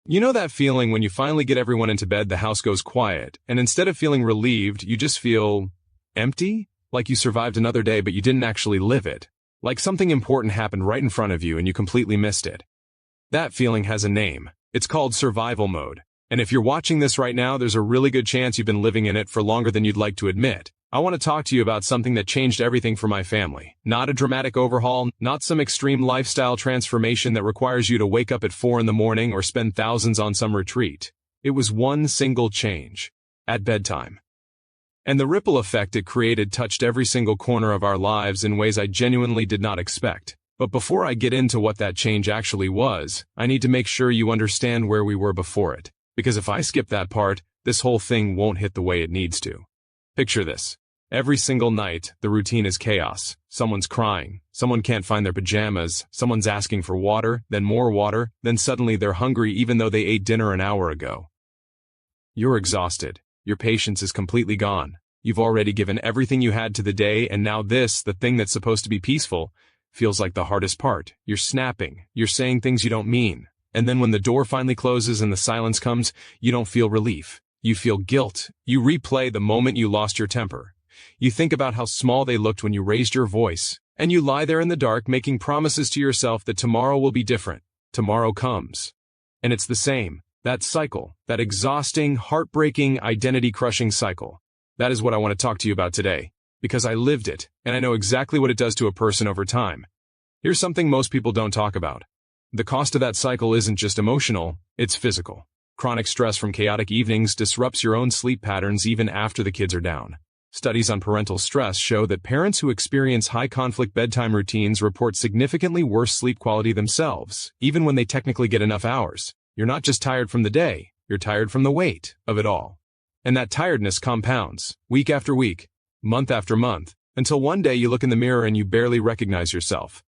You know that feeling when you finally get everyone into bed, the house goes quiet, and instead of feeling relieved, you just feel empty? Like you survived another day but you didn't actually live it. Like something important happened right in front of you and you completely missed it. That feeling has a name. It's called survival mode. And if you're watching this right now, there's a really good chance you've been living in it for longer than you'd like to admit. I want to talk to you about something that changed everything for my family. Not a dramatic overhaul, not some extreme lifestyle transformation that requires you to wake up at 4 in the morning or spend thousands on some retreat. It was one single change. At bedtime. And the ripple effect it created touched every single corner of our lives in ways I genuinely did not expect. But before I get into what that change actually was, I need to make sure you understand where we were before it. Because if I skip that part, this whole thing won't hit the way it needs to. Picture this. Every single night, the routine is chaos. Someone's crying, someone can't find their pajamas, someone's asking for water, then more water, then suddenly they're hungry even though they ate dinner an hour ago. You're exhausted. Your patience is completely gone. You've already given everything you had to the day, and now this, the thing that's supposed to be peaceful, feels like the hardest part. You're snapping, you're saying things you don't mean. And then when the door finally closes and the silence comes, you don't feel relief. You feel guilt. You replay the moment you lost your temper. You think about how small they looked when you raised your voice. And you lie there in the dark making promises to yourself that tomorrow will be different. Tomorrow comes. And it's the same. That cycle. That exhausting, heartbreaking, identity-crushing cycle. That is what I want to talk to you about today. Because I lived it, and I know exactly what it does to a person over time. Here's something most people don't talk about. The cost of that cycle isn't just emotional, it's physical. Chronic stress from chaotic evenings disrupts your own sleep patterns even after the kids are down. Studies on parental stress show that parents who experience high-conflict bedtime routines report significantly worse sleep quality themselves, even when they technically get enough hours. You're not just tired from the day, you're tired from the weight of it all. And that tiredness compounds, week after week, month after month, until one day you look in the mirror and you barely recognize yourself.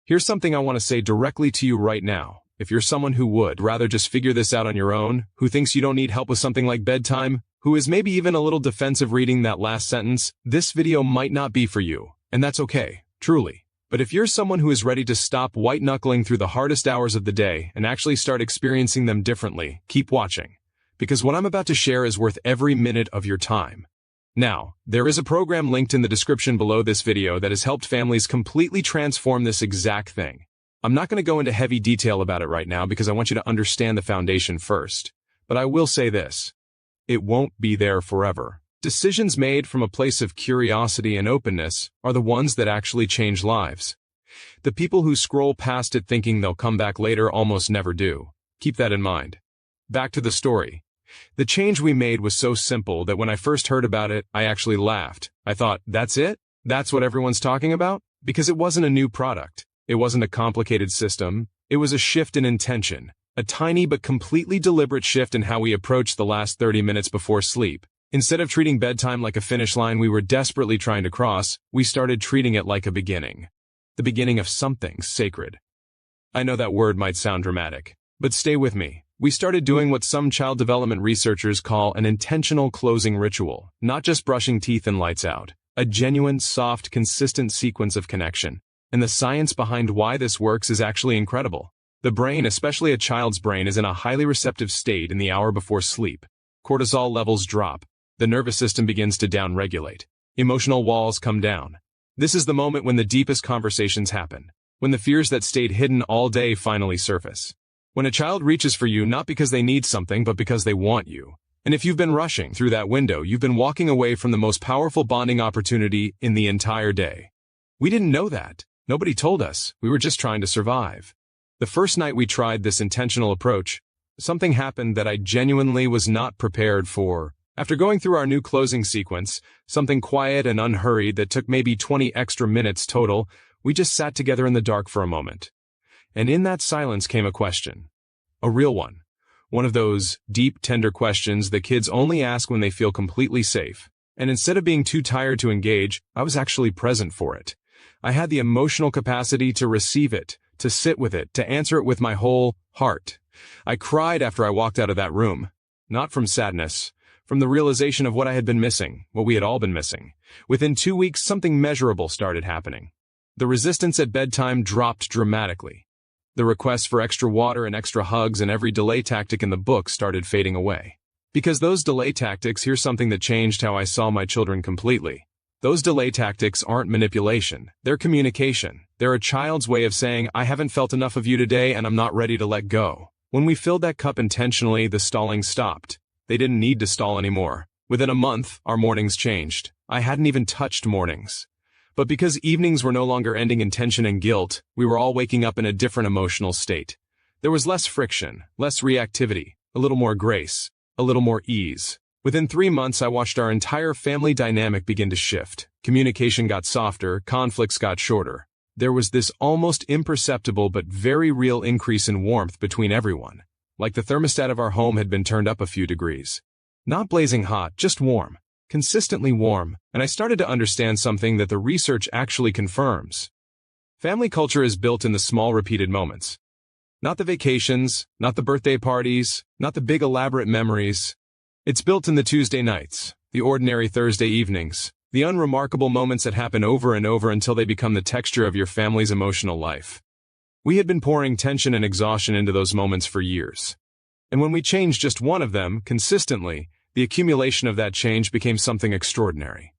Here's something I want to say directly to you right now. If you're someone who would rather just figure this out on your own, who thinks you don't need help with something like bedtime, who is maybe even a little defensive reading that last sentence, this video might not be for you. And that's okay, truly. But if you're someone who is ready to stop white-knuckling through the hardest hours of the day and actually start experiencing them differently, keep watching. Because what I'm about to share is worth every minute of your time. Now, there is a program linked in the description below this video that has helped families completely transform this exact thing. I'm not going to go into heavy detail about it right now because I want you to understand the foundation first. But I will say this. It won't be there forever. Decisions made from a place of curiosity and openness are the ones that actually change lives. The people who scroll past it thinking they'll come back later almost never do. Keep that in mind. Back to the story. The change we made was so simple that when I first heard about it, I actually laughed. I thought, that's it? That's what everyone's talking about? Because it wasn't a new product. It wasn't a complicated system. It was a shift in intention. A tiny but completely deliberate shift in how we approached the last 30 minutes before sleep. Instead of treating bedtime like a finish line we were desperately trying to cross, we started treating it like a beginning. The beginning of something sacred. I know that word might sound dramatic, but stay with me. We started doing what some child development researchers call an intentional closing ritual, not just brushing teeth and lights out. A genuine, soft, consistent sequence of connection. And the science behind why this works is actually incredible. The brain, especially a child's brain, is in a highly receptive state in the hour before sleep. Cortisol levels drop. The nervous system begins to downregulate. Emotional walls come down. This is the moment when the deepest conversations happen. When the fears that stayed hidden all day finally surface. When a child reaches for you not because they need something but because they want you. And if you've been rushing through that window, you've been walking away from the most powerful bonding opportunity in the entire day. We didn't know that. Nobody told us. We were just trying to survive. The first night we tried this intentional approach, something happened that I genuinely was not prepared for. After going through our new closing sequence, something quiet and unhurried that took maybe 20 extra minutes total, we just sat together in the dark for a moment. And in that silence came a question. A real one. One of those deep, tender questions that kids only ask when they feel completely safe. And instead of being too tired to engage, I was actually present for it. I had the emotional capacity to receive it, to sit with it, to answer it with my whole heart. I cried after I walked out of that room. Not from sadness, from the realization of what I had been missing, what we had all been missing. Within 2 weeks, something measurable started happening. The resistance at bedtime dropped dramatically. The requests for extra water and extra hugs and every delay tactic in the book started fading away. Because those delay tactics, here's something that changed how I saw my children completely. Those delay tactics aren't manipulation, they're communication. They're a child's way of saying, I haven't felt enough of you today and I'm not ready to let go. When we filled that cup intentionally, the stalling stopped. They didn't need to stall anymore. Within a month, our mornings changed. I hadn't even touched mornings. But because evenings were no longer ending in tension and guilt, we were all waking up in a different emotional state. There was less friction, less reactivity, a little more grace, a little more ease. Within 3 months, I watched our entire family dynamic begin to shift. Communication got softer, conflicts got shorter. There was this almost imperceptible but very real increase in warmth between everyone, like the thermostat of our home had been turned up a few degrees. Not blazing hot, just warm. Consistently warm, and I started to understand something that the research actually confirms. Family culture is built in the small repeated moments. Not the vacations, not the birthday parties, not the big elaborate memories. It's built in the Tuesday nights, the ordinary Thursday evenings, the unremarkable moments that happen over and over until they become the texture of your family's emotional life. We had been pouring tension and exhaustion into those moments for years. And when we changed just one of them, consistently, the accumulation of that change became something extraordinary.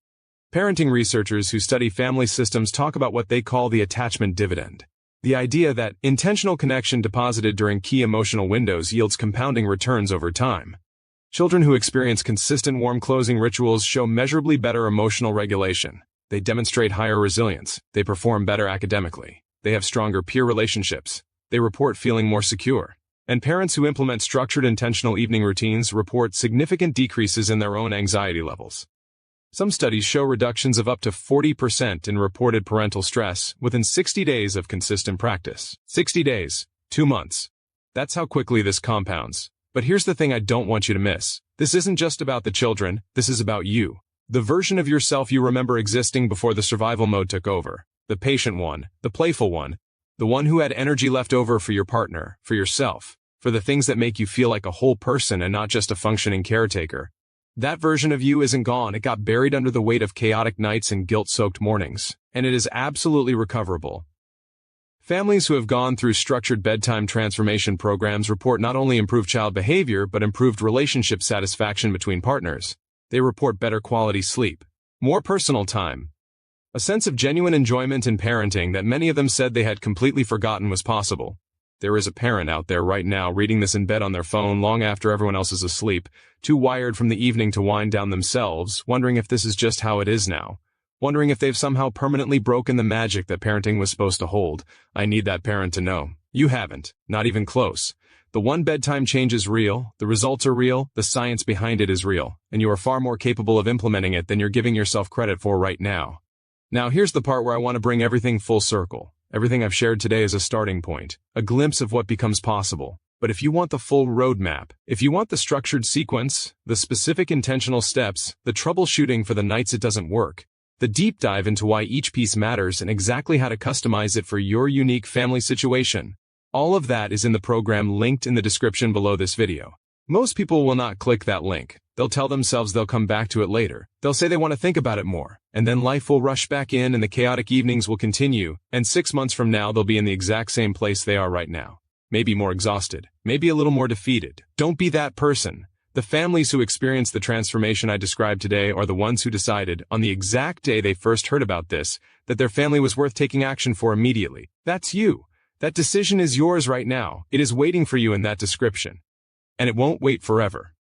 Parenting researchers who study family systems talk about what they call the attachment dividend. The idea that intentional connection deposited during key emotional windows yields compounding returns over time. Children who experience consistent warm closing rituals show measurably better emotional regulation. They demonstrate higher resilience. They perform better academically. They have stronger peer relationships. They report feeling more secure. And parents who implement structured intentional evening routines report significant decreases in their own anxiety levels. Some studies show reductions of up to 40% in reported parental stress within 60 days of consistent practice. 60 days, 2 months. That's how quickly this compounds. But here's the thing I don't want you to miss. This isn't just about the children, this is about you. The version of yourself you remember existing before the survival mode took over. The patient one, the playful one, the one who had energy left over for your partner, for yourself, for the things that make you feel like a whole person and not just a functioning caretaker. That version of you isn't gone, it got buried under the weight of chaotic nights and guilt-soaked mornings, and it is absolutely recoverable. Families who have gone through structured bedtime transformation programs report not only improved child behavior but improved relationship satisfaction between partners. They report better quality sleep, more personal time, a sense of genuine enjoyment in parenting that many of them said they had completely forgotten was possible. There is a parent out there right now reading this in bed on their phone long after everyone else is asleep, too wired from the evening to wind down themselves, wondering if this is just how it is now. Wondering if they've somehow permanently broken the magic that parenting was supposed to hold. I need that parent to know. You haven't. Not even close. The one bedtime change is real, the results are real, the science behind it is real, and you are far more capable of implementing it than you're giving yourself credit for right now. Now here's the part where I want to bring everything full circle. Everything I've shared today is a starting point, a glimpse of what becomes possible. But if you want the full roadmap, if you want the structured sequence, the specific intentional steps, the troubleshooting for the nights it doesn't work, the deep dive into why each piece matters and exactly how to customize it for your unique family situation, all of that is in the program linked in the description below this video. Most people will not click that link. They'll tell themselves they'll come back to it later. They'll say they want to think about it more, and then life will rush back in and the chaotic evenings will continue, and 6 months from now they'll be in the exact same place they are right now. Maybe more exhausted, maybe a little more defeated. Don't be that person. The families who experience the transformation I described today are the ones who decided, on the exact day they first heard about this, that their family was worth taking action for immediately. That's you. That decision is yours right now. It is waiting for you in that description. And it won't wait forever.